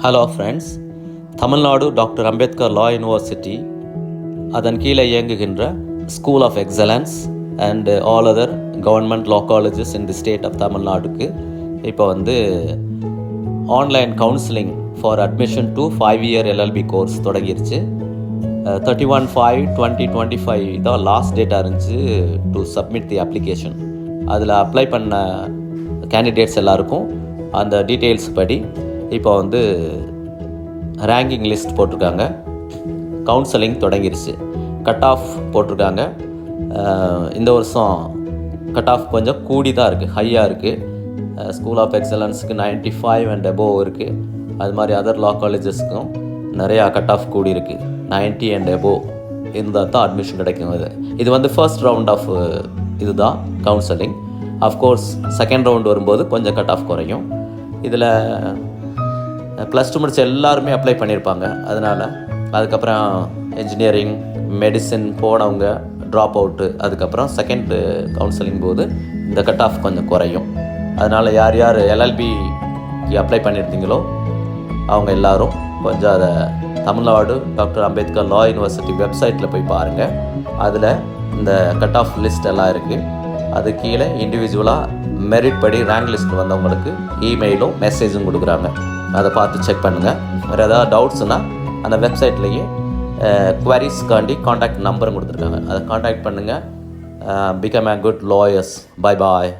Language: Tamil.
Hello friends, Tamil Nadu doctor Ambedkar law university அதன் கீழே இயங்குகின்ற school of excellence and all other government law colleges in the state of தமிழ்நாடுக்கு இப்போ online counselling for admission to 5-year LLB course தொடங்கிருச்சு. 31/5/2025 தான் லாஸ்ட் டேட்டாக இருந்துச்சு டு சப்மிட் தி அப்ளிகேஷன். அதில் அப்ளை பண்ண கேண்டிடேட்ஸ் எல்லாருக்கும் அந்த டீட்டெயில்ஸ் படி இப்போ ரேங்கிங் லிஸ்ட் போட்டிருக்காங்க. கவுன்சிலிங் தொடங்கிருச்சு. கட் ஆஃப் போட்டிருக்காங்க. இந்த வருஷம் கட் ஆஃப் கொஞ்சம் கூடி தான் இருக்குது, ஹையாக இருக்குது. ஸ்கூல் ஆஃப் எக்ஸலன்ஸுக்கு 95 அண்ட் அபோவ் இருக்குது. அது மாதிரி அதர் லா காலேஜஸ்க்கும் நிறையா கட் ஆஃப் கூடி இருக்குது. 90 அண்ட் அபோவ் இருந்தால் தான் அட்மிஷன் கிடைக்கும். இது ஃபர்ஸ்ட் ரவுண்ட் ஆஃப் இது தான் கவுன்சிலிங். அஃப்கோர்ஸ் செகண்ட் ரவுண்ட் வரும்போது கொஞ்சம் கட் ஆஃப் குறையும். இதில் +2 முடிச்ச எல்லாருமே அப்ளை பண்ணியிருப்பாங்க. அதனால் அதுக்கப்புறம் இன்ஜினியரிங், மெடிசின் போனவங்க ட்ராப் அவுட்டு, அதுக்கப்புறம் செகண்ட் கவுன்சிலிங் போது இந்த கட் ஆஃப் கொஞ்சம் குறையும். அதனால் யார் யார் LLBக்கு அப்ளை பண்ணியிருந்தீங்களோ அவங்க எல்லோரும் கொஞ்சம் அதை Tamil Nadu doctor Ambedkar law university வெப்சைட்டில் போய் பாருங்கள். அதில் இந்த கட் ஆஃப் லிஸ்ட் எல்லாம் இருக்குது. அது கீழே இண்டிவிஜுவலாக மெரிட் படி ரேங்க் லிஸ்ட் வந்தவங்களுக்கு இமெயிலும் மெசேஜும் கொடுக்குறாங்க. அதை பார்த்து செக் பண்ணுங்கள். வேறு ஏதாவது டவுட்ஸ்னால் அந்த வெப்சைட்லேயே குவரிஸ்க்காண்டி காண்டாக்ட் நம்பரும் கொடுத்துருக்காங்க. அதை காண்டாக்ட் பண்ணுங்கள். Become a good lawyers. Bye bye.